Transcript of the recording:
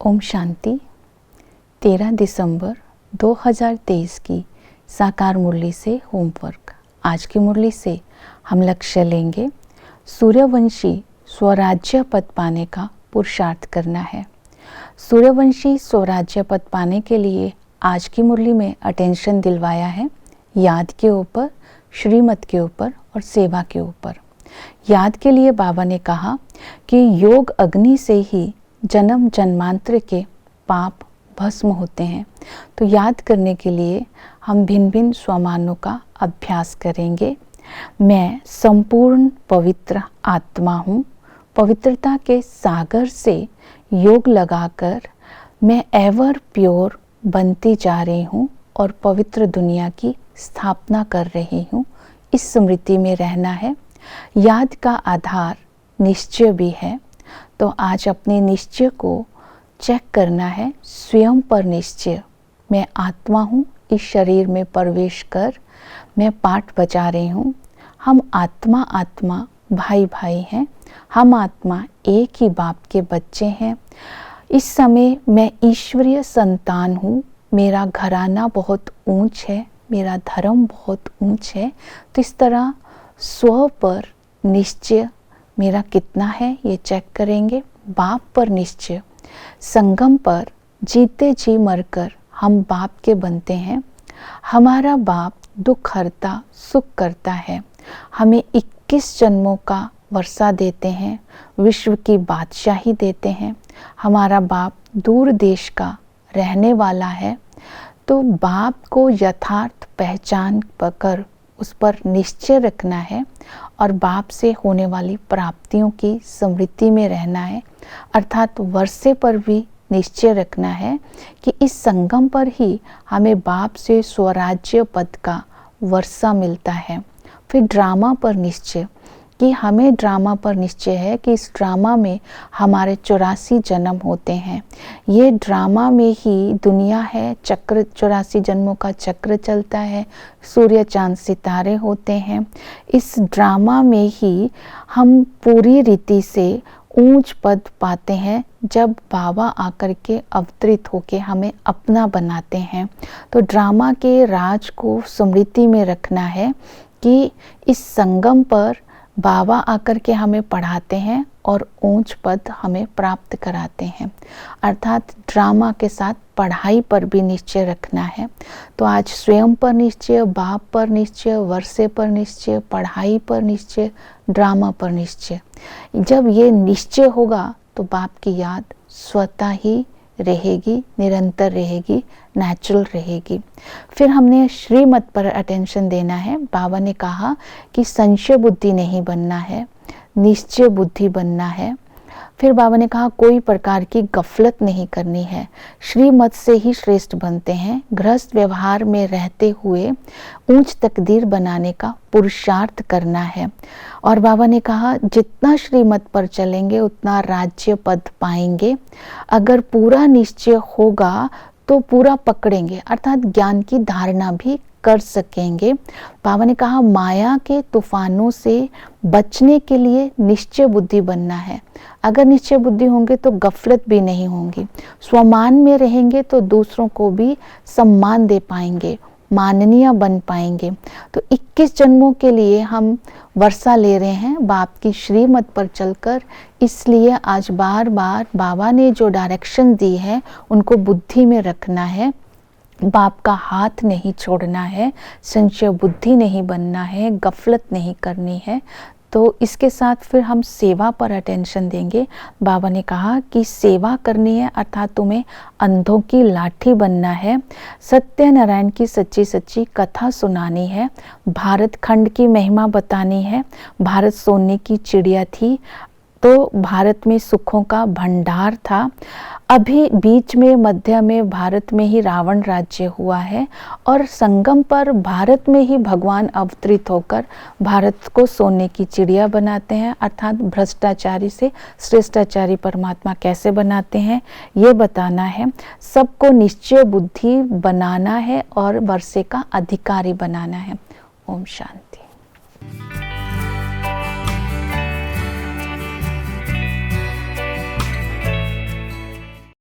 ओम शांति। 13 दिसंबर 2023 की साकार मुरली से होमवर्क। आज की मुरली से हम लक्ष्य लेंगे सूर्यवंशी स्वराज्य पद पाने का पुरुषार्थ करना है। सूर्यवंशी स्वराज्य पद पाने के लिए आज की मुरली में अटेंशन दिलवाया है याद के ऊपर, श्रीमत के ऊपर और सेवा के ऊपर। याद के लिए बाबा ने कहा कि योग अग्नि से ही जन्म जन्मांतर के पाप भस्म होते हैं। तो याद करने के लिए हम भिन्न भिन्न स्वमानों का अभ्यास करेंगे। मैं संपूर्ण पवित्र आत्मा हूँ। पवित्रता के सागर से योग लगाकर मैं एवर प्योर बनती जा रही हूँ और पवित्र दुनिया की स्थापना कर रही हूँ। इस स्मृति में रहना है। याद का आधार निश्चय भी है। तो आज अपने निश्चय को चेक करना है। स्वयं पर निश्चय, मैं आत्मा हूँ, इस शरीर में प्रवेश कर मैं पाठ बजा रही हूँ। हम आत्मा आत्मा भाई भाई हैं। हम आत्मा एक ही बाप के बच्चे हैं। इस समय मैं ईश्वरीय संतान हूँ। मेरा घराना बहुत ऊंच है, मेरा धर्म बहुत ऊंच है। तो इस तरह स्व पर निश्चय मेरा कितना है ये चेक करेंगे। बाप पर निश्चय, संगम पर जीते जी मरकर हम बाप के बनते हैं। हमारा बाप दुख हरता सुख करता है। हमें 21 जन्मों का वर्षा देते हैं, विश्व की बादशाही देते हैं। हमारा बाप दूर देश का रहने वाला है। तो बाप को यथार्थ पहचान कर उस पर निश्चय रखना है और बाप से होने वाली प्राप्तियों की स्मृति में रहना है। अर्थात वर्षे पर भी निश्चय रखना है कि इस संगम पर ही हमें बाप से स्वराज्य पद का वर्षा मिलता है। फिर ड्रामा पर निश्चय कि हमें ड्रामा पर निश्चय है कि इस ड्रामा में हमारे 84 जन्म होते हैं। ये ड्रामा में ही दुनिया है, चक्र 84 जन्मों का चक्र चलता है, सूर्य चांद सितारे होते हैं। इस ड्रामा में ही हम पूरी रीति से ऊंच पद पाते हैं जब बाबा आकर के अवतरित होके हमें अपना बनाते हैं। तो ड्रामा के राज को स्मृति में रखना है कि इस संगम पर बाबा आकर के हमें पढ़ाते हैं और ऊंच पद हमें प्राप्त कराते हैं। अर्थात ड्रामा के साथ पढ़ाई पर भी निश्चय रखना है। तो आज स्वयं पर निश्चय, बाप पर निश्चय, वर्षे पर निश्चय, पढ़ाई पर निश्चय, ड्रामा पर निश्चय। जब ये निश्चय होगा तो बाप की याद स्वतः ही रहेगी, निरंतर रहेगी, नेचुरल रहेगी। फिर हमने श्रीमत पर अटेंशन देना है। बाबा ने कहा कि संशय बुद्धि नहीं बनना है, निश्चय बुद्धि बनना है। फिर बाबा ने कहा कोई प्रकार की गफलत नहीं करनी है। श्रीमत से ही श्रेष्ठ बनते हैं। गृहस्थ व्यवहार में रहते हुए ऊंच तकदीर बनाने का पुरुषार्थ करना है। और बाबा ने कहा जितना श्रीमत पर चलेंगे उतना राज्य पद पाएंगे। अगर पूरा निश्चय होगा तो पूरा पकड़ेंगे, अर्थात ज्ञान की धारणा भी कर सकेंगे। बाबा ने कहा माया के तूफानों से बचने के लिए निश्चय बुद्धि बनना है। अगर निश्चय बुद्धि होंगे तो गफलत भी नहीं होंगी। स्वमान में रहेंगे तो दूसरों को भी सम्मान दे पाएंगे, माननीय बन पाएंगे। तो 21 जन्मों के लिए हम वर्षा ले रहे हैं बाप की श्रीमत पर चलकर। इसलिए आज बार बार बाबा ने जो डायरेक्शन दी है उनको बुद्धि में रखना है। बाप का हाथ नहीं छोड़ना है, संशय बुद्धि नहीं बनना है, गफलत नहीं करनी है। तो इसके साथ फिर हम सेवा पर अटेंशन देंगे। बाबा ने कहा कि सेवा करनी है, अर्थात तुम्हें अंधों की लाठी बनना है। सत्यनारायण की सच्ची सच्ची कथा सुनानी है। भारत खंड की महिमा बतानी है। भारत सोने की चिड़िया थी तो भारत में सुखों का भंडार था। अभी बीच में मध्य में भारत में ही रावण राज्य हुआ है और संगम पर भारत में ही भगवान अवतरित होकर भारत को सोने की चिड़िया बनाते हैं। अर्थात भ्रष्टाचारी से श्रेष्ठाचारी परमात्मा कैसे बनाते हैं ये बताना है। सबको निश्चय बुद्धि बनाना है और वर्षे का अधिकारी बनाना है। ओम शांति।